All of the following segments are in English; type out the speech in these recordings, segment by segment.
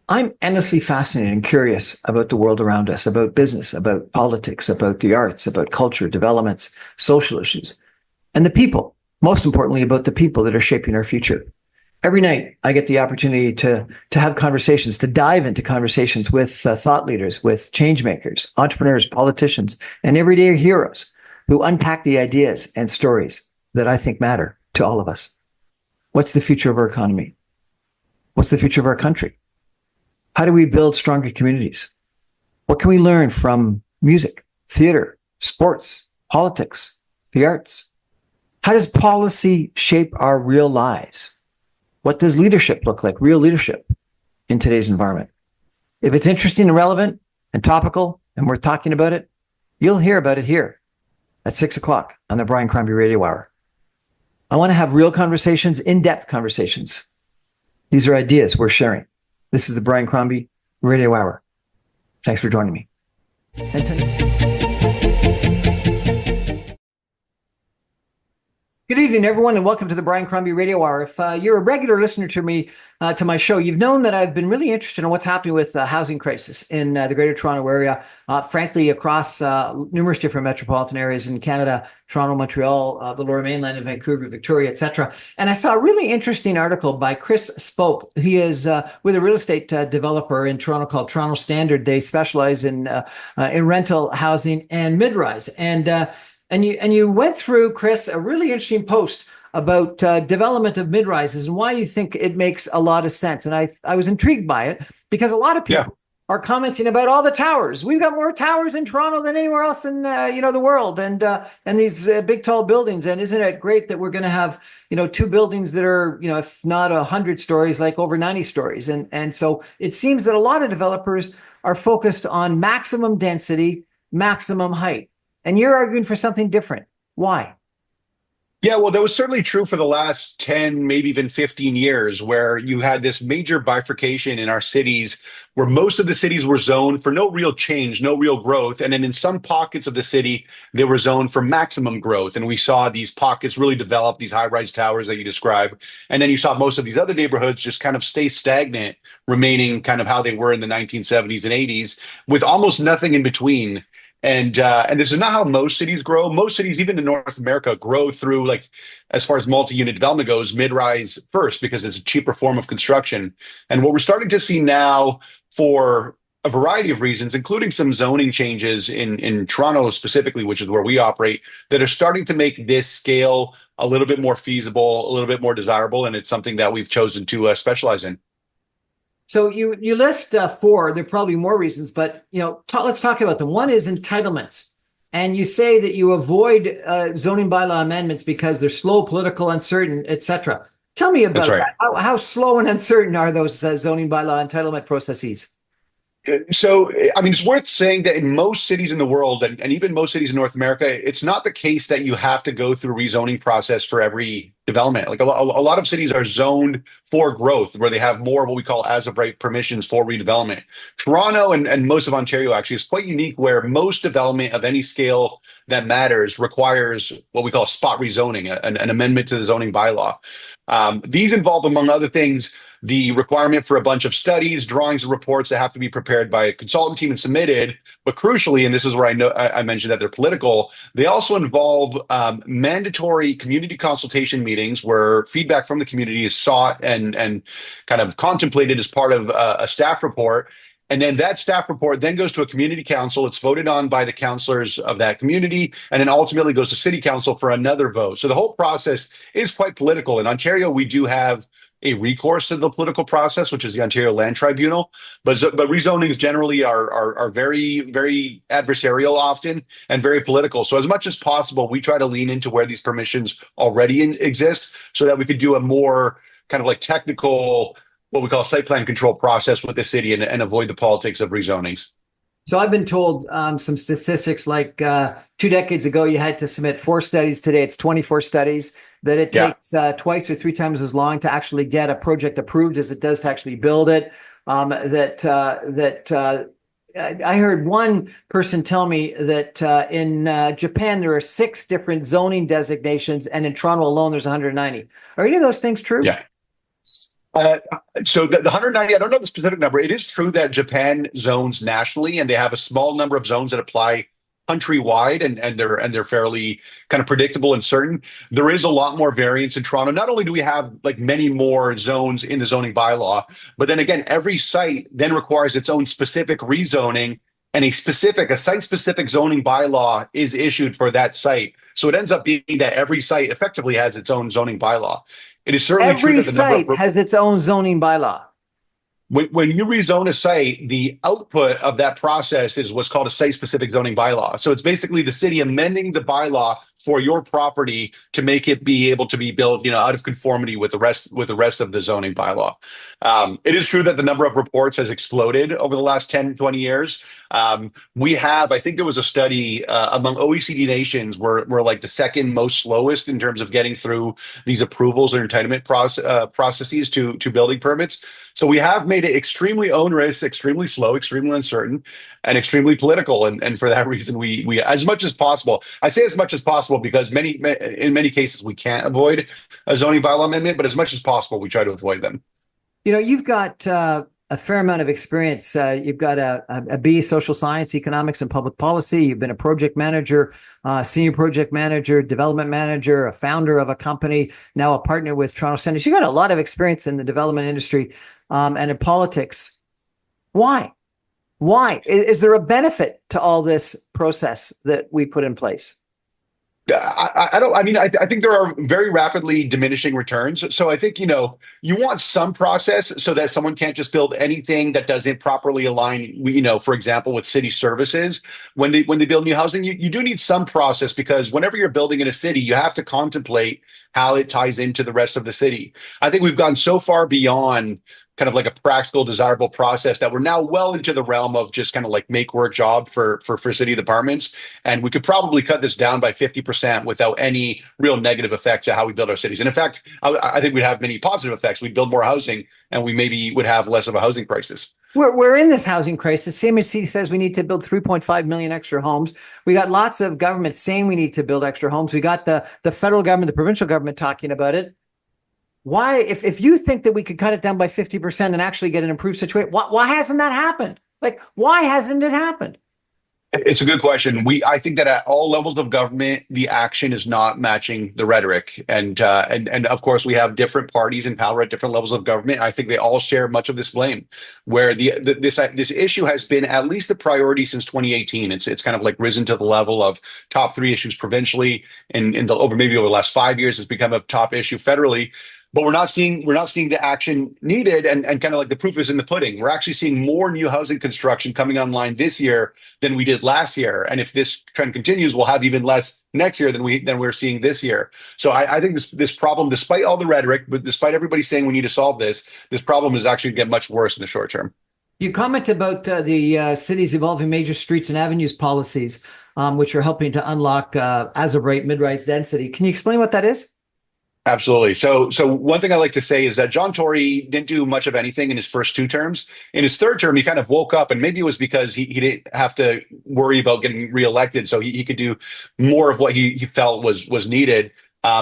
I'm endlessly fascinated and curious about the world around us, about business, about politics, about the arts, about culture, developments, social issues, and the people. Most importantly, about the people that are shaping our future. Every night, I get the opportunity to have conversations, to dive into conversations with thought leaders, with change makers, entrepreneurs, politicians, and everyday heroes who unpack the ideas and stories that I think matter to all of us. What's the future of our economy? What's the future of our country? How do we build stronger communities? What can we learn from music, theater, sports, politics, the arts? How does policy shape our real lives? What does leadership look like, real leadership in today's environment? If it's interesting and relevant and topical and we're talking about it, you'll hear about it here at 6 o'clock on the Brian Crombie Radio Hour. I want to have real conversations, in-depth conversations. These are ideas we're sharing. This is the Brian Crombie Radio Hour. Thanks for joining me. Good evening, everyone, and welcome to the Brian Crombie Radio Hour. If you're a regular listener to me, to my show, you've known that I've been really interested in what's happening with the housing crisis in the Greater Toronto Area, frankly, across numerous different metropolitan areas in Canada, Toronto, Montreal, the Lower Mainland, and Vancouver, Victoria, etc. And I saw a really interesting article by Chris Spoke. He is with a real estate developer in Toronto called Toronto Standard. They specialize in rental housing and Midrise. And you went through, Chris, a really interesting post about development of mid-rises and why you think it makes a lot of sense. And I was intrigued by it because a lot of people are commenting about all the towers. We've got more towers in Toronto than anywhere else in the world, and these big tall buildings. And isn't it great that we're going to have two buildings that are if not 100 stories, like over 90 stories? And so it seems that a lot of developers are focused on maximum density, maximum height. And you're arguing for something different. Why? Yeah, well, that was certainly true for the last 10, maybe even 15 years, where you had this major bifurcation in our cities, where most of the cities were zoned for no real change, no real growth. And then in some pockets of the city, they were zoned for maximum growth. And we saw these pockets really develop, these high-rise towers that you describe. And then you saw most of these other neighborhoods just kind of stay stagnant, remaining kind of how they were in the 1970s and 80s, with almost nothing in between. And this is not how most cities grow. Most cities, even in North America, grow through, like, as far as multi-unit development goes, mid-rise first, because it's a cheaper form of construction. And what we're starting to see now, for a variety of reasons, including some zoning changes in Toronto specifically, which is where we operate, that are starting to make this scale a little bit more feasible, a little bit more desirable, and it's something that we've chosen to specialize in. So you list four. There are probably more reasons, but let's talk about them. One is entitlements, and you say that you avoid zoning bylaw amendments because they're slow, political, uncertain, etc. Tell me about that. How slow and uncertain are those zoning bylaw entitlement processes? So, I mean, it's worth saying that in most cities in the world, and even most cities in North America, it's not the case that you have to go through a rezoning process for every development. Like a lot of cities are zoned for growth, where they have more what we call as of right permissions for redevelopment. Toronto and most of Ontario actually is quite unique, where most development of any scale that matters requires what we call spot rezoning, an amendment to the zoning bylaw. These involve, among other things, the requirement for a bunch of studies, drawings, and reports that have to be prepared by a consultant team and submitted. But crucially, and this is where I mentioned that they're political, they also involve mandatory community consultation meetings where feedback from the community is sought and kind of contemplated as part of a staff report. And then that staff report then goes to a community council. It's voted on by the councillors of that community, and then ultimately goes to city council for another vote. So the whole process is quite political. In Ontario, we do have a recourse to the political process, which is the Ontario Land Tribunal. But rezonings generally are very, very adversarial often and very political. So as much as possible, we try to lean into where these permissions already exist so that we could do a more kind of like technical, what we call site plan control process with the city and avoid the politics of rezonings. So I've been told some statistics like 2 decades ago, you had to submit 4 studies. Today, it's 24 studies, that it takes twice or 3 times as long to actually get a project approved as it does to actually build it. I heard one person tell me that in Japan, there are 6 different zoning designations, and in Toronto alone, there's 190. Are any of those things true? Yeah. Uh, so the 190, I don't know the specific number. It is true that Japan zones nationally, and they have a small number of zones that apply countrywide, and they're fairly kind of predictable and certain. There is a lot more variance in Toronto. Not only do we have like many more zones in the zoning bylaw, but then again, every site then requires its own specific rezoning, and a site-specific zoning bylaw is issued for that site. So it ends up being that every site effectively has its own zoning bylaw. It is certainly true Every that the number site of has its own zoning bylaw. when you rezone a site, the output of that process is what's called a site-specific zoning bylaw. So it's basically the city amending the bylaw for your property to make it be able to be built, out of conformity with the rest of the zoning bylaw. It is true that the number of reports has exploded over the last 10, 20 years. I think there was a study among OECD nations where we're like the second most slowest in terms of getting through these approvals or entitlement processes to building permits. So we have made it extremely onerous, extremely slow, extremely uncertain, and extremely political. And for that reason, we as much as possible, I say as much as possible because in many cases we can't avoid a zoning bylaw amendment, but as much as possible, we try to avoid them. You've got a fair amount of experience. You've got a BE Social Science, Economics, and Public Policy. You've been a project manager, senior project manager, development manager, a founder of a company, now a partner with Toronto Centers. You've got a lot of experience in the development industry and in politics. Why? Why? Is there a benefit to all this process that we put in place? I don't. I mean, I think there are very rapidly diminishing returns. So I think you want some process so that someone can't just build anything that doesn't properly align. For example, with city services, when they build new housing, you do need some process because whenever you're building in a city, you have to contemplate how it ties into the rest of the city. I think we've gone so far beyond kind of like a practical, desirable process that we're now well into the realm of just kind of like make work job for city departments. And we could probably cut this down by 50% without any real negative effects to how we build our cities. And in fact, I think we'd have many positive effects. We'd build more housing and we maybe would have less of a housing crisis. We're in this housing crisis. CMHC says we need to build 3.5 million extra homes. We got lots of governments saying we need to build extra homes. We got the federal government, the provincial government talking about it. Why, if you think that we could cut it down by 50% and actually get an improved situation, why hasn't that happened? Like, why hasn't it happened? It's a good question. I think that at all levels of government, the action is not matching the rhetoric, and of course we have different parties in power at different levels of government. I think they all share much of this blame. Where this issue has been at least a priority since 2018. It's kind of like risen to the level of top 3 issues provincially, and over the last 5 years, it's become a top issue federally. But we're not seeing the action needed, and kind of like the proof is in the pudding. We're actually seeing more new housing construction coming online this year than we did last year, and if this trend continues, we'll have even less next year than we're seeing this year. So I think this problem, despite all the rhetoric, but despite everybody saying we need to solve this problem is actually going to get much worse in the short term. You comment about the city's evolving major streets and avenues policies, which are helping to unlock, as of right, mid-rise density. Can you explain what that is? Absolutely. So one thing I like to say is that John Tory didn't do much of anything in his first 2 terms. In his third term, he kind of woke up, and maybe it was because he didn't have to worry about getting reelected, so he could do more of what he felt was needed.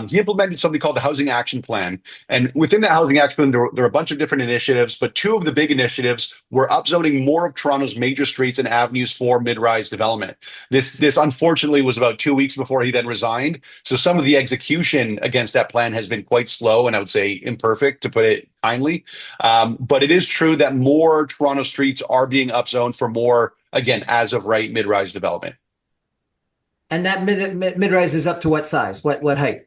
He implemented something called the Housing Action Plan. And within that Housing Action Plan, there are a bunch of different initiatives, but 2 of the big initiatives were upzoning more of Toronto's major streets and avenues for mid-rise development. This unfortunately was about 2 weeks before he then resigned. So some of the execution against that plan has been quite slow, and I would say imperfect, to put it kindly. But it is true that more Toronto streets are being upzoned for more, again, as of right, mid-rise development. And that mid-rise is up to what size? What height?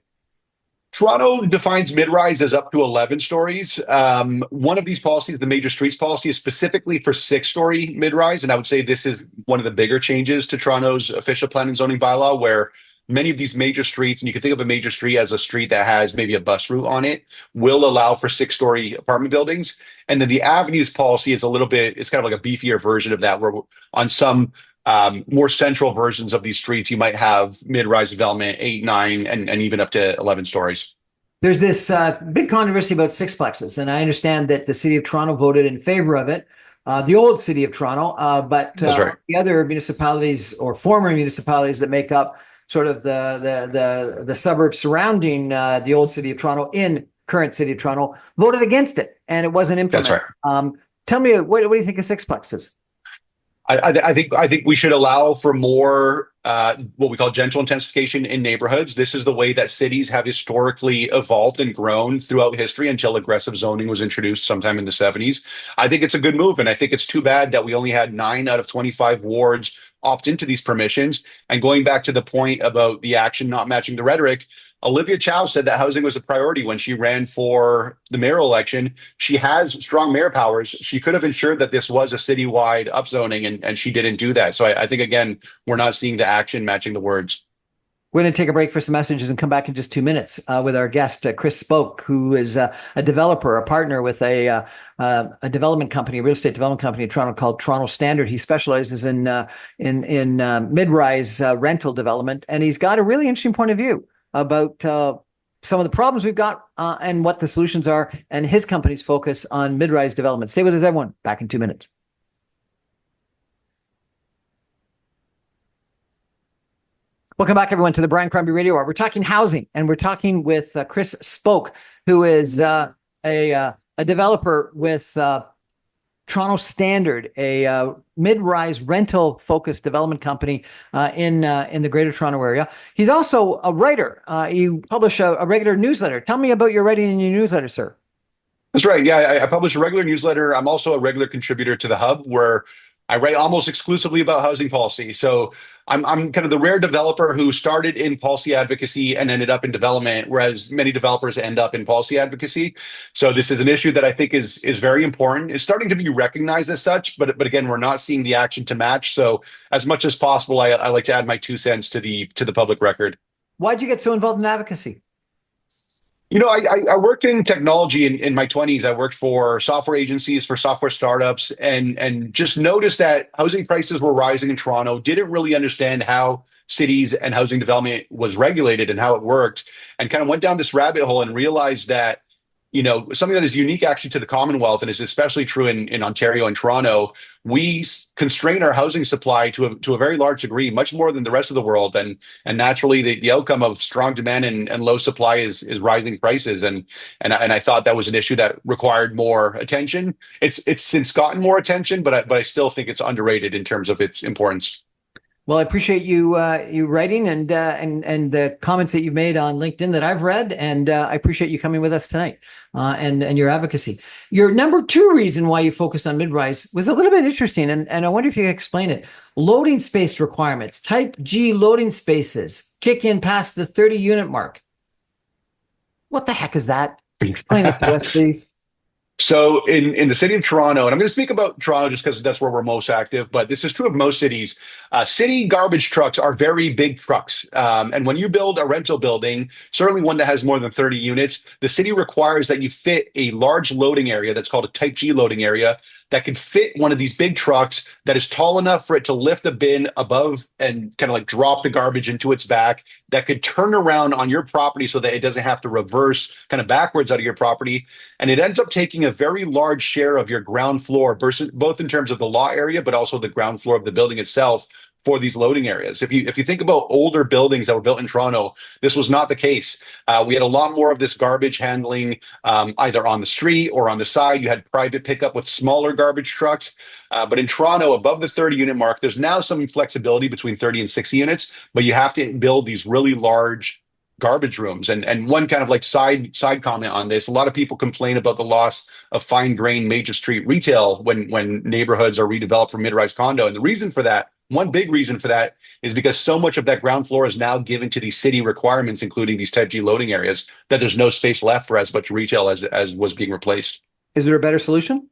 Toronto defines mid-rise as up to 11 stories. One of these policies, the major streets policy, is specifically for 6-story mid-rise. And I would say this is one of the bigger changes to Toronto's official planning and zoning bylaw, where many of these major streets, and you can think of a major street as a street that has maybe a bus route on it, will allow for 6-story apartment buildings. And then the avenues policy is it's kind of like a beefier version of that, where on some more central versions of these streets, you might have mid-rise development, 8, 9, and even up to 11 stories. There's this big controversy about sixplexes, and I understand that the city of Toronto voted in favor of it, the old city of Toronto, but That's right. the other municipalities or former municipalities that make up sort of the suburbs surrounding the old city of Toronto in current city of Toronto, voted against it, and it wasn't That's implemented. right. Tell me, what do you think of sixplexes? I think we should allow for more what we call gentle intensification in neighborhoods. This is the way that cities have historically evolved and grown throughout history until aggressive zoning was introduced sometime in the 70s. I think it's a good move, and I think it's too bad that we only had 9 out of 25 wards opt into these permissions. And going back to the point about the action not matching the rhetoric, Olivia Chow said that housing was a priority when she ran for the mayoral election. She has strong mayor powers. She could have ensured that this was a citywide upzoning, and she didn't do that. So I think, again, we're not seeing the action matching the words. We're going to take a break for some messages and come back in just 2 minutes with our guest, Chris Spoke, who is a developer, a partner with a development company, a real estate development company in Toronto called Toronto Standard. He specializes in mid-rise rental development, and he's got a really interesting point of view about some of the problems we've got and what the solutions are, and his company's focus on mid-rise development. Stay with us, everyone. Back in 2 minutes. Welcome back, everyone, to the Brian Crombie Radio Hour. We're talking housing, and we're talking with Chris Spoke, who is a developer with Toronto Standard, a mid-rise rental-focused development company in the Greater Toronto Area. He's also a writer. You publish a regular newsletter. Tell me about your writing in your newsletter, sir. That's right. Yeah, I publish a regular newsletter. I'm also a regular contributor to the Hub, where I write almost exclusively about housing policy. So I'm kind of the rare developer who started in policy advocacy and ended up in development, whereas many developers end up in policy advocacy. So this is an issue that I think is very important. It's starting to be recognized as such, but again, we're not seeing the action to match. So as much as possible, I like to add my 2 cents to the public record. Why'd you get so involved in advocacy? You know, I worked in technology in my 20s. I worked for software agencies, for software startups, and just noticed that housing prices were rising in Toronto, didn't really understand how cities and housing development was regulated and how it worked, and kind of went down this rabbit hole and realized that, you know, something that is unique actually to the Commonwealth, and is especially true in Ontario and Toronto, we constrain our housing supply to a very large degree, much more than the rest of the world. And naturally, the outcome of strong demand and low supply is rising prices. And I thought that was an issue that required more attention. It's since gotten more attention, but I still think it's underrated in terms of its importance. Well, I appreciate you writing and the comments that you've made on LinkedIn that I've read, and I appreciate you coming with us tonight and your advocacy. Your number 2 reason why you focused on mid-rise was a little bit interesting, and I wonder if you can explain it. Loading space requirements, Type G loading spaces kick in past the 30-unit mark. What the heck is that? Explain it to us, please. So in the city of Toronto, and I'm going to speak about Toronto just because that's where we're most active, but this is true of most cities. City garbage trucks are very big trucks. And when you build a rental building, certainly one that has more than 30 units, the city requires that you fit a large loading area that's called a Type G loading area that can fit one of these big trucks that is tall enough for it to lift the bin above and kind of like drop the garbage into its back, that could turn around on your property so that it doesn't have to reverse kind of backwards out of your property. And it ends up taking a very large share of your ground floor, both in terms of the law area, but also the ground floor of the building itself, for these loading areas. If you think about older buildings that were built in Toronto, this was not the case. We had a lot more of this garbage handling either on the street or on the side. You had private pickup with smaller garbage trucks. But in Toronto, above the 30-unit mark, there's now some flexibility between 30 and 60 units, but you have to build these really large garbage rooms. And one kind of like side comment on this, a lot of people complain about the loss of fine grained major street retail when neighborhoods are redeveloped for mid-rise condo. And the reason for that, one big reason for that, is because so much of that ground floor is now given to these city requirements, including these Type G loading areas, that there's no space left for as much retail as was being replaced. Is there a better solution?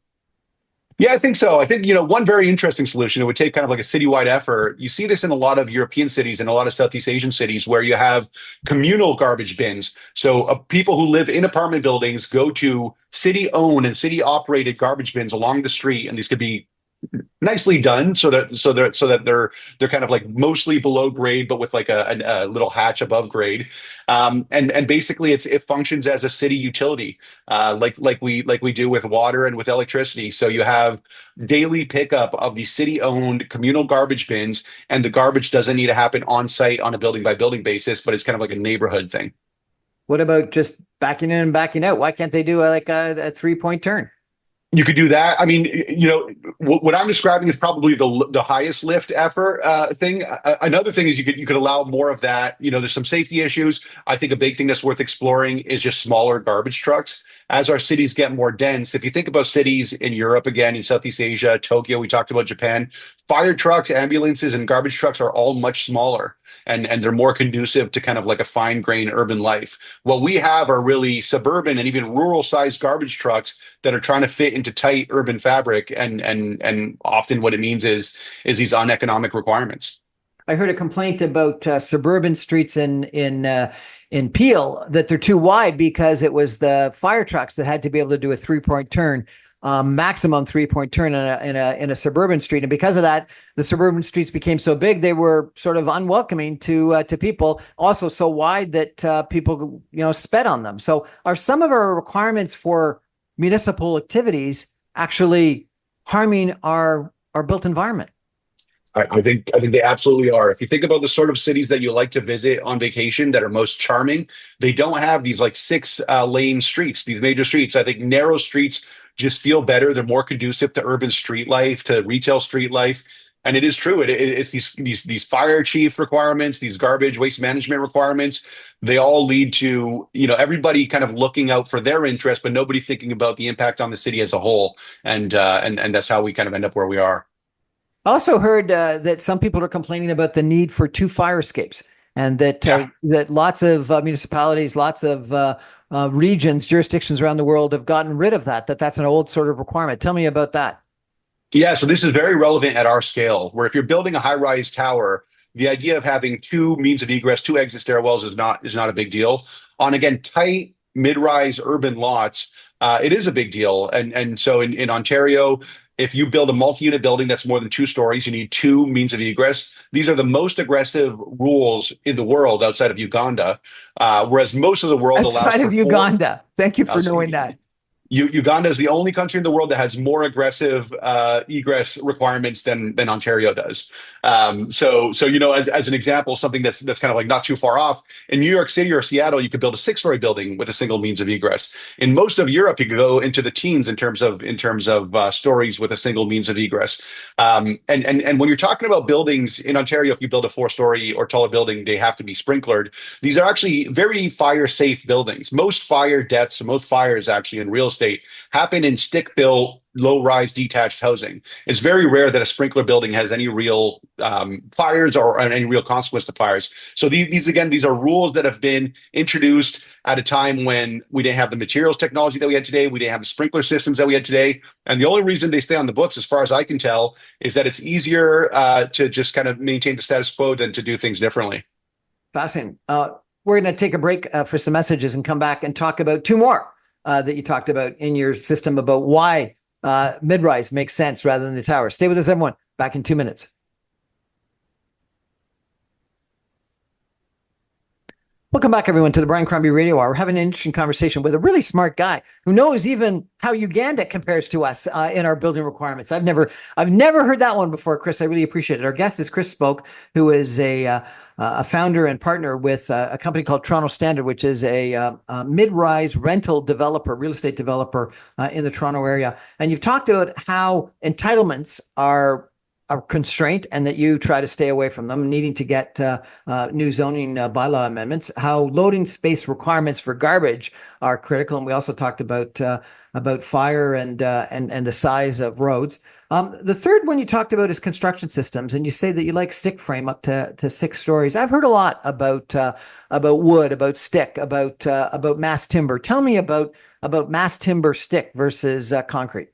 Yeah, I think so. I think, one very interesting solution, it would take kind of like a citywide effort. You see this in a lot of European cities and a lot of Southeast Asian cities where you have communal garbage bins. So people who live in apartment buildings go to city-owned and city-operated garbage bins along the street, and these could be nicely done so that they're kind of like mostly below grade, but with like a little hatch above grade. And basically it functions as a city utility, like we do with water and with electricity. So you have daily pickup of the city-owned communal garbage bins, and the garbage doesn't need to happen on site on a building by building basis, but it's kind of like a neighborhood thing. What about just backing in and backing out? Why can't they do a 3-point turn? You could do that. I mean, what I'm describing is probably the highest lift effort thing. Another thing is you could allow more of that. There's some safety issues. I think a big thing that's worth exploring is just smaller garbage trucks. As our cities get more dense, if you think about cities in Europe, again, in Southeast Asia, Tokyo, we talked about Japan, fire trucks, ambulances, and garbage trucks are all much smaller. And they're more conducive to kind of like a fine grained urban life. What we have are really suburban and even rural sized garbage trucks that are trying to fit into tight urban fabric, and often what it means is these uneconomic requirements. I heard a complaint about suburban streets in Peel that they're too wide because it was the fire trucks that had to be able to do a 3-point turn, maximum 3-point turn in a suburban street, and because of that, the suburban streets became so big they were sort of unwelcoming to people. Also, so wide that people sped on them. So, are some of our requirements for municipal activities actually harming our built environment? I think they absolutely are. If you think about the sort of cities that you like to visit on vacation that are most charming, they don't have these like 6 lane streets, these major streets. I think narrow streets just feel better. They're more conducive to urban street life, to retail street life. And it is true. It's these fire chief requirements, these garbage waste management requirements. They all lead to everybody kind of looking out for their interest, but nobody thinking about the impact on the city as a whole. And that's how we kind of end up where we are. I also heard that some people are complaining about the need for 2 fire escapes, and that lots of municipalities, lots of regions, jurisdictions around the world have gotten rid of that. That's an old sort of requirement. Tell me about that. Yeah, so this is very relevant at our scale, where if you're building a high-rise tower, the idea of having 2 means of egress, 2 exit stairwells is not a big deal. On again tight mid-rise urban lots, it is a big deal. And so in Ontario, if you build a multi-unit building that's more than 2 stories, you need 2 means of egress. These are the most aggressive rules in the world outside of Uganda, whereas most of the world allows Outside for of 4. Uganda. Thank you for knowing that. Uganda is the only country in the world that has more aggressive egress requirements than Ontario does. So as an example, something that's kind of like not too far off, in New York City or Seattle, you could build a 6-story building with a single means of egress. In most of Europe, you could go into the teens in terms of stories with a single means of egress. And when you're talking about buildings in Ontario, if you build a 4-story or taller building, they have to be sprinklered. These are actually very fire safe buildings. Most fire deaths, most fires actually in real estate happen in stick built, low rise detached housing. It's very rare that a sprinkler building has any real fires or any real consequence to fires. So these are rules that have been introduced at a time when we didn't have the materials technology that we had today. We didn't have the sprinkler systems that we had today. And the only reason they stay on the books, as far as I can tell, is that it's easier to just kind of maintain the status quo than to do things differently. Fascinating. We're going to take a break for some messages and come back and talk about 2 more that you talked about in your system about why Midrise makes sense rather than the tower. Stay with us, everyone. Back in 2 minutes. Welcome back, everyone, to the Brian Crombie Radio Hour. We're having an interesting conversation with a really smart guy who knows even how Uganda compares to us in our building requirements. I've never heard that one before, Chris. I really appreciate it. Our guest is Chris Spoke, who is a founder and partner with a company called Toronto Standard, which is a mid-rise rental developer, real estate developer in the Toronto area. And you've talked about how entitlements are a constraint and that you try to stay away from them, needing to get new zoning bylaw amendments, how loading space requirements for garbage are critical. And we also talked about fire and the size of roads. The third one you talked about is construction systems, and you say that you like stick frame up to 6 stories. I've heard a lot about wood, about stick, about mass timber. Tell me about mass timber stick versus concrete.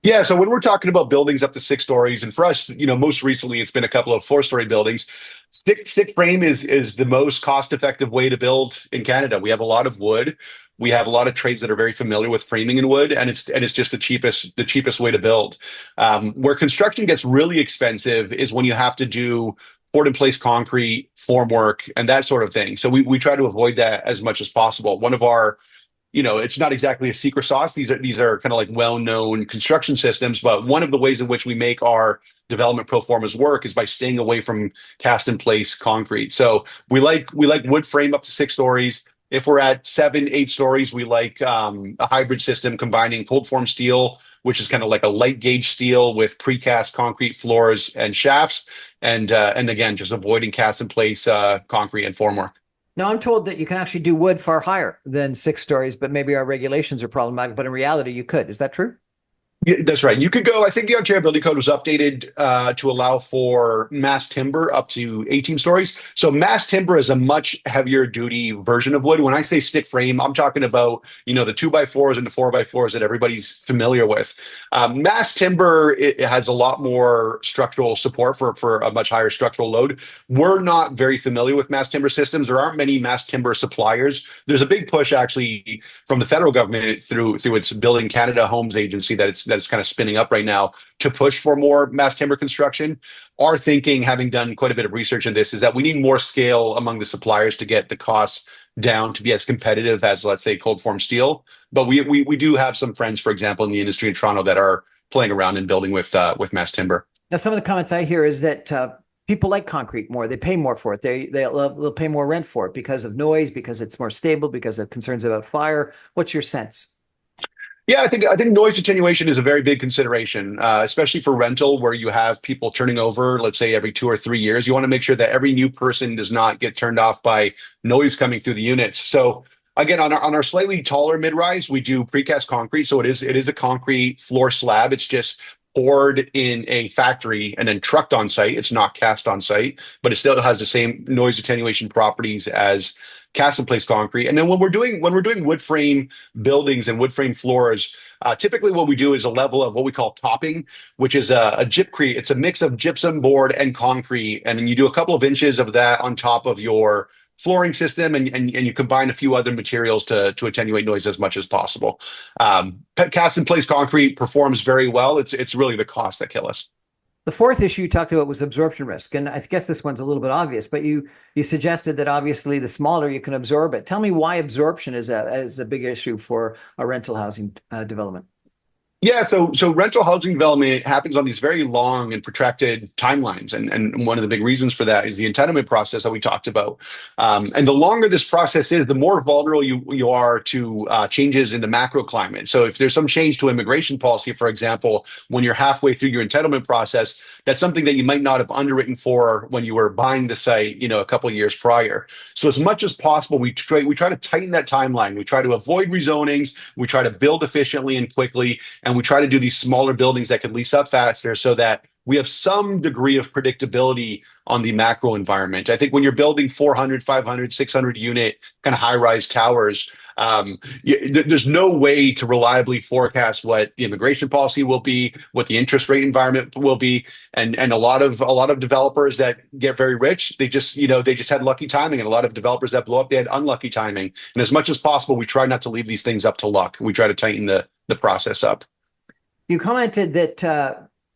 Yeah, so when we're talking about buildings up to 6 stories, and for us, most recently it's been a couple of 4-story buildings. Stick frame is the most cost-effective way to build in Canada. We have a lot of wood. We have a lot of trades that are very familiar with framing in wood, and it's just the cheapest way to build. Where construction gets really expensive is when you have to do poured in place concrete, formwork, and that sort of thing. So we try to avoid that as much as possible. One of our it's not exactly a secret sauce. These are kind of like well-known construction systems, but one of the ways in which we make our development pro formas work is by staying away from cast in place concrete. So we like wood frame up to 6 stories. If we're at 7, 8 stories, we like a hybrid system combining cold form steel, which is kind of like a light gauge steel with precast concrete floors and shafts, and again, just avoiding cast in place concrete and formwork. Now, I'm told that you can actually do wood far higher than 6 stories, but maybe our regulations are problematic. But in reality, you could. Is that true? Yeah, that's right. You could go. I think the Ontario Building Code was updated to allow for mass timber up to 18 stories. So mass timber is a much heavier duty version of wood. When I say stick frame, I'm talking about the 2x4s and the 4x4s that everybody's familiar with. Mass timber it has a lot more structural support for a much higher structural load. We're not very familiar with mass timber systems. There aren't many mass timber suppliers. There's a big push actually from the federal government through its Building Canada Homes Agency that's kind of spinning up right now to push for more mass timber construction. Our thinking, having done quite a bit of research in this, is that we need more scale among the suppliers to get the costs down to be as competitive as, let's say, cold form steel. But we do have some friends, for example, in the industry in Toronto that are playing around and building with mass timber. Now, some of the comments I hear is that people like concrete more. They pay more for it. They'll pay more rent for it because of noise, because it's more stable, because of concerns about fire. What's your sense? Yeah, I think noise attenuation is a very big consideration, especially for rental, where you have people turning over, let's say every 2 or 3 years. You want to make sure that every new person does not get turned off by noise coming through the units. So again, on our slightly taller mid-rise, we do precast concrete. So it is a concrete floor slab. It's just poured in a factory and then trucked on site. It's not cast on site, but it still has the same noise attenuation properties as cast in place concrete. And then when we're doing wood frame buildings and wood frame floors, typically what we do is a level of what we call topping, which is a gypcrete. It's a mix of gypsum board and concrete, and then you do a couple of inches of that on top of your flooring system, and you combine a few other materials to attenuate noise as much as possible. Cast in place concrete performs very well. It's really the cost that kill us. The fourth issue you talked about was absorption risk. And I guess this one's a little bit obvious, but you suggested that obviously the smaller you can absorb it. Tell me why absorption is a big issue for a rental housing development. Yeah, so rental housing development happens on these very long and protracted timelines, and one of the big reasons for that is the entitlement process that we talked about. And the longer this process is, the more vulnerable you are to changes in the macro climate. So if there's some change to immigration policy, for example, when you're halfway through your entitlement process, that's something that you might not have underwritten for when you were buying the site, a couple of years prior. So as much as possible, we try to tighten that timeline. We try to avoid rezonings. We try to build efficiently and quickly. And we try to do these smaller buildings that can lease up faster so that we have some degree of predictability on the macro environment. I think when you're building 400, 500, 600 unit kind of high rise towers, there's no way to reliably forecast what the immigration policy will be, what the interest rate environment will be, and a lot of developers that get very rich, they just had lucky timing, and a lot of developers that blow up, they had unlucky timing. And as much as possible, we try not to leave these things up to luck. We try to tighten the process up. You commented that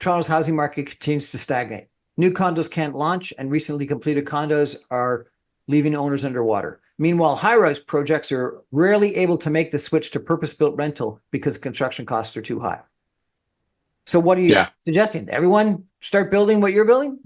Toronto's housing market continues to stagnate. New condos can't launch, and recently completed condos are leaving owners underwater. Meanwhile, high-rise projects are rarely able to make the switch to purpose-built rental because construction costs are too high. So what are you suggesting? Everyone start building what you're building?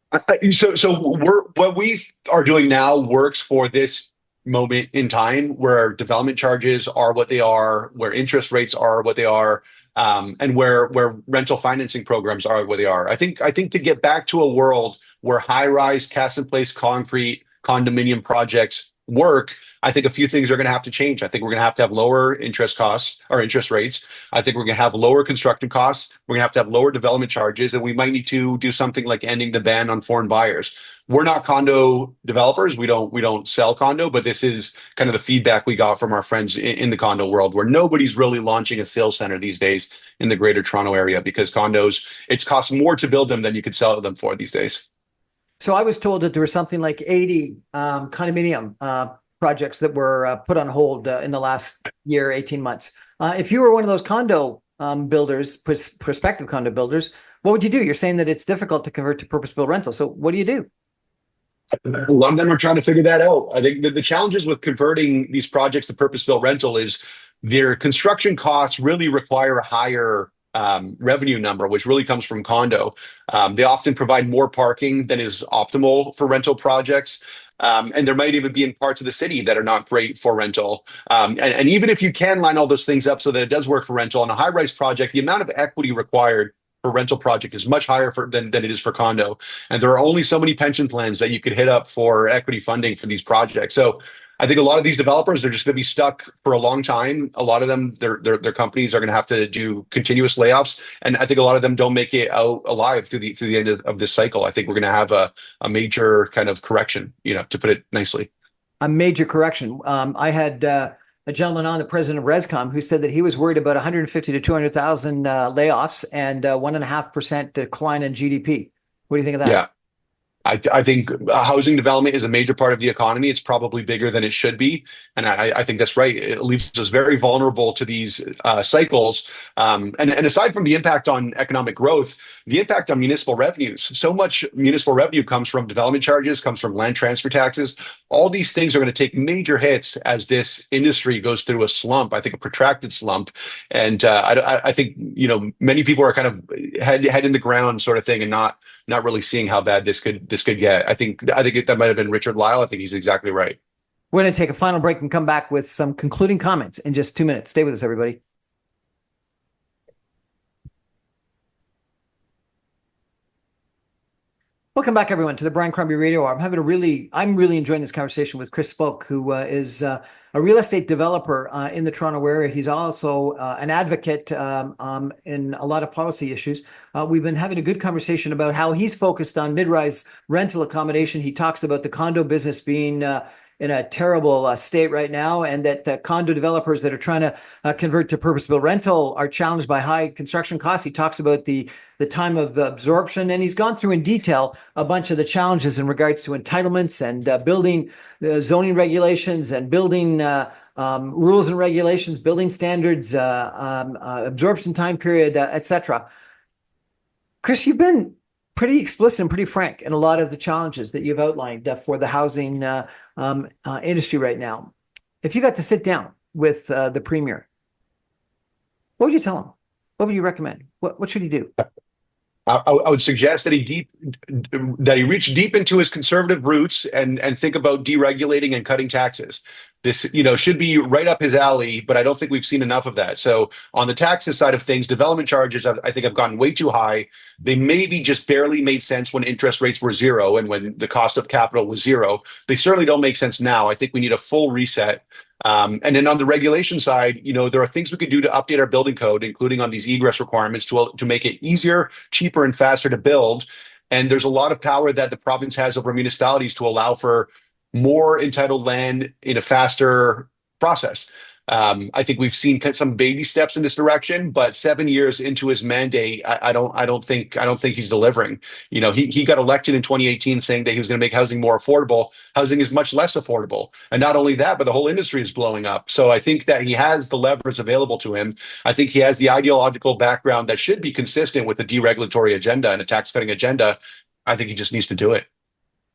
What we are doing now works for this moment in time, where development charges are what they are, where interest rates are what they are, and where rental financing programs are what they are. I think to get back to a world where high-rise cast in place concrete condominium projects work, I think a few things are going to have to change. I think we're going to have lower interest costs or interest rates. I think we're going to have lower construction costs. We're going to have lower development charges, and we might need to do something like ending the ban on foreign buyers. We're not condo developers. We don't sell condo, but this is kind of the feedback we got from our friends in the condo world, where nobody's really launching a sales center these days in the greater Toronto area, because condos, it's cost more to build them than you could sell them for these days. So I was told that there were something like 80 condominium projects that were put on hold in the last year, 18 months. If you were one of those condo builders, prospective condo builders, what would you do? You're saying that it's difficult to convert to purpose-built rental. So what do you do? A lot of them are trying to figure that out. I think the challenges with converting these projects to purpose-built rental is their construction costs really require a higher revenue number, which really comes from condo. They often provide more parking than is optimal for rental projects. And there might even be in parts of the city that are not great for rental. And even if you can line all those things up so that it does work for rental on a high-rise project, the amount of equity required for rental project is much higher than it is for condo. And there are only so many pension plans that you could hit up for equity funding for these projects. So I think a lot of these developers, they're just going to be stuck for a long time. A lot of them, their companies are going to have to do continuous layoffs, and I think a lot of them don't make it out alive through the end of this cycle. I think we're going to have a major kind of correction, to put it nicely. A major correction. I had a gentleman on, the president of Rescom, who said that he was worried about 150 to 200,000 layoffs and 1.5% decline in GDP. What do you think of that? Yeah. I think housing development is a major part of the economy. It's probably bigger than it should be. And I think that's right. It leaves us very vulnerable to these cycles. And aside from the impact on economic growth, the impact on municipal revenues. So much municipal revenue comes from development charges, comes from land transfer taxes. All these things are going to take major hits as this industry goes through a slump, I think a protracted slump. And I think, many people are kind of head in the ground sort of thing and not really seeing how bad this could get. I think that might have been Richard Lyle. I think he's exactly right. We're going to take a final break and come back with some concluding comments in just 2 minutes. Stay with us, everybody. Welcome back, everyone, to the Brian Crombie Radio Hour. I'm really enjoying this conversation with Chris Spoke, who is a real estate developer in the Toronto area. He's also an advocate in a lot of policy issues. We've been having a good conversation about how he's focused on mid-rise rental accommodation. He talks about the condo business being in a terrible state right now, and that condo developers that are trying to convert to purpose-built rental are challenged by high construction costs. He talks about the time of absorption, and he's gone through in detail a bunch of the challenges in regards to entitlements and building zoning regulations and building rules and regulations, building standards, absorption time period, etc. Chris, you've been pretty explicit and pretty frank in a lot of the challenges that you've outlined for the housing industry right now. If you got to sit down with the premier, what would you tell him? What would you recommend? What should he do? I would suggest that he reach deep into his conservative roots and think about deregulating and cutting taxes. This, should be right up his alley, but I don't think we've seen enough of that. So on the taxes side of things, development charges, I think have gotten way too high. They maybe just barely made sense when interest rates were zero and when the cost of capital was zero. They certainly don't make sense now. I think we need a full reset. And then on the regulation side, there are things we could do to update our building code, including on these egress requirements to make it easier, cheaper, and faster to build. And there's a lot of power that the province has over municipalities to allow for more entitled land in a faster process. I think we've seen some baby steps in this direction, but 7 years into his mandate, I don't think he's delivering. He got elected in 2018 saying that he was going to make housing more affordable. Housing is much less affordable, and not only that, but the whole industry is blowing up. So I think that he has the levers available to him. I think he has the ideological background that should be consistent with the deregulatory agenda and a tax cutting agenda. I think he just needs to do it.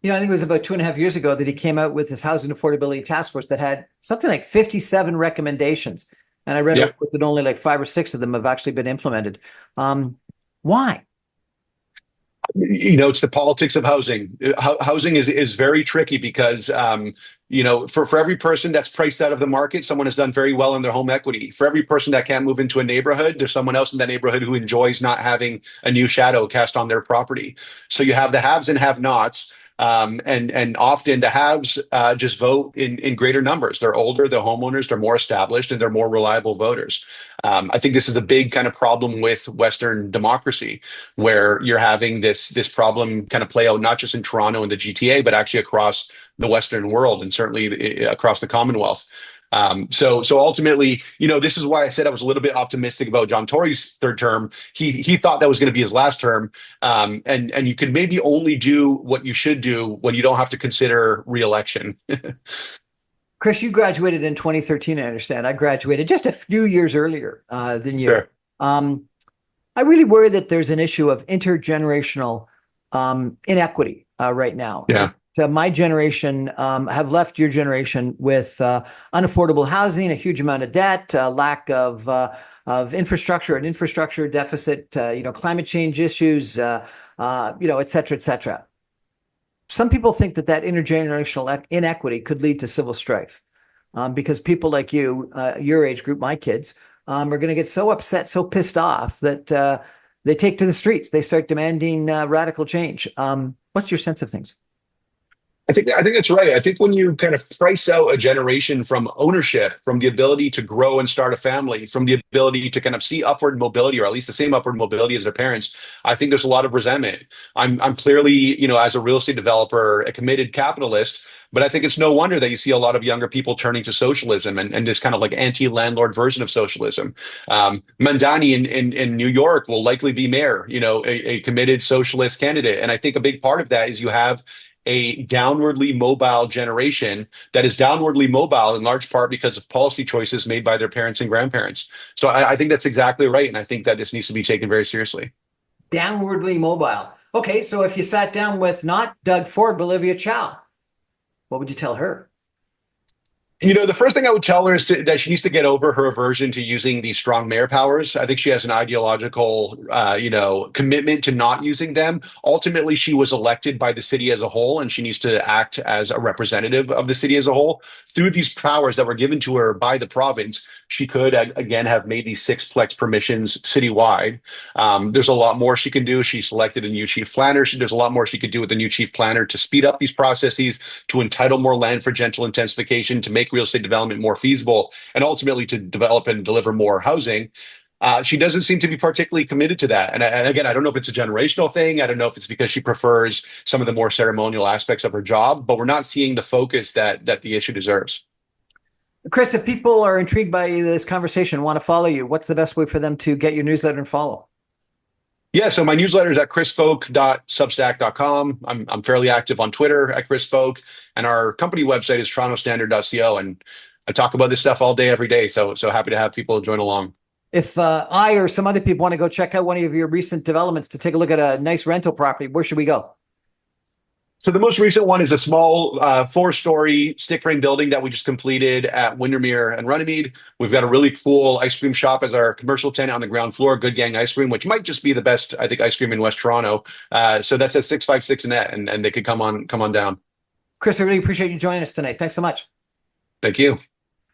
I think it was about 2.5 years ago that he came out with his housing affordability task force that had something like 57 recommendations. And I read it that only like 5 or 6 of them have actually been implemented. Why? It's the politics of housing. Housing is very tricky because, for every person that's priced out of the market, someone has done very well in their home equity. For every person that can't move into a neighborhood, there's someone else in that neighborhood who enjoys not having a new shadow cast on their property. So you have the haves and have-nots. And often the haves just vote in greater numbers. They're older, they're homeowners, they're more established, and they're more reliable voters. I think this is a big kind of problem with Western democracy, where you're having this problem kind of play out not just in Toronto and the GTA, but actually across the Western world and certainly across the Commonwealth. So ultimately, this is why I said I was a little bit optimistic about John Tory's third term. He thought that was going to be his last term. And you could maybe only do what you should do when you don't have to consider re-election. Chris, you graduated in 2013, I understand. I graduated just a few years earlier than you. Sure. I really worry that there's an issue of intergenerational inequity right now. Yeah. My generation have left your generation with unaffordable housing, a huge amount of debt, lack of infrastructure, an infrastructure deficit, climate change issues, et cetera, et cetera. some people think that intergenerational inequity could lead to civil strife, because people like you, your age group, my kids, are going to get so upset, so pissed off that they take to the streets. They start demanding radical change. What's your sense of things? I think that's right. I think when you kind of price out a generation from ownership, from the ability to grow and start a family, from the ability to kind of see upward mobility, or at least the same upward mobility as their parents, I think there's a lot of resentment. I'm clearly, as a real estate developer, a committed capitalist. But I think it's no wonder that you see a lot of younger people turning to socialism and this kind of like anti-landlord version of socialism. Mandani in New York will likely be mayor, a committed socialist candidate. And I think a big part of that is you have a downwardly mobile generation that is downwardly mobile in large part because of policy choices made by their parents and grandparents. So I think that's exactly right. And I think that this needs to be taken very seriously. Downwardly mobile. Okay, so if you sat down with not Doug Ford, but Olivia Chow, what would you tell her? The first thing I would tell her is that she needs to get over her aversion to using these strong mayor powers. I think she has an ideological, commitment to not using them. Ultimately, she was elected by the city as a whole, and she needs to act as a representative of the city as a whole. Through these powers that were given to her by the province, she could, again, have made these sixplex permissions citywide. There's a lot more she can do. She selected a new chief planner. There's a lot more she could do with the new chief planner to speed up these processes, to entitle more land for gentle intensification, to make real estate development more feasible, and ultimately to develop and deliver more housing. She doesn't seem to be particularly committed to that. And again, I don't know if it's a generational thing. I don't know if it's because she prefers some of the more ceremonial aspects of her job, but we're not seeing the focus that the issue deserves. Chris, if people are intrigued by this conversation, want to follow you, what's the best way for them to get your newsletter and follow? Yeah, so my newsletter is at chrisfolk.substack.com. I'm fairly active on Twitter at chrisfolk, and our company website is torontostandard.co. And I talk about this stuff all day, every day. So happy to have people join along. If I or some other people want to go check out one of your recent developments to take a look at a nice rental property, where should we go? So the most recent one is a small 4-story stick frame building that we just completed at Windermere and Runnymede. We've got a really cool ice cream shop as our commercial tenant on the ground floor, Good Gang Ice Cream, which might just be the best, I think, ice cream in West Toronto. So that's at 656 Annette, and they could come on down. Chris, I really appreciate you joining us tonight. Thanks so much. Thank you.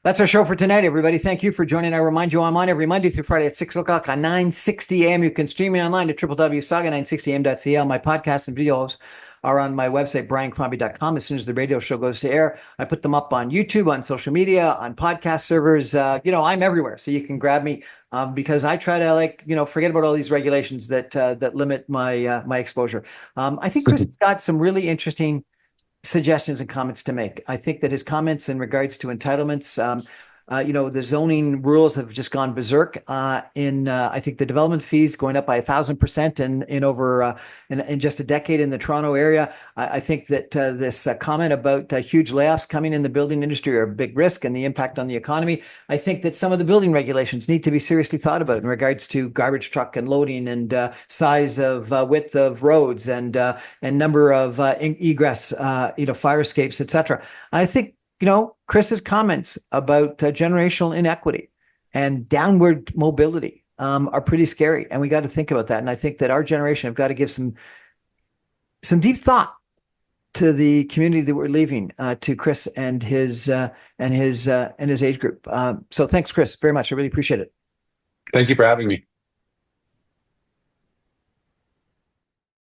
That's our show for tonight, everybody. Thank you for joining. I remind you, I'm on every Monday through Friday at 6 o'clock on 960 AM. You can stream me online at www.saga960am.ca. My podcasts and videos are on my website, briancrombie.com. As soon as the radio show goes to air, I put them up on YouTube, on social media, on podcast servers. I'm everywhere, so you can grab me because I try to forget about all these regulations that limit my exposure. I think Chris has got some really interesting suggestions and comments to make. I think that his comments in regards to entitlements, the zoning rules have just gone berserk. I think the development fees going up by 1,000% in just a decade in the Toronto area. I think that this comment about huge layoffs coming in the building industry are a big risk and the impact on the economy. I think that some of the building regulations need to be seriously thought about in regards to garbage truck and loading and size of width of roads and number of egress, fire escapes, etc. I think Chris's comments about generational inequity and downward mobility are pretty scary, and we got to think about that. And I think that our generation have got to give some deep thought to the community that we're leaving to Chris and his age group. So thanks, Chris, very much. I really appreciate it. Thank you for having me.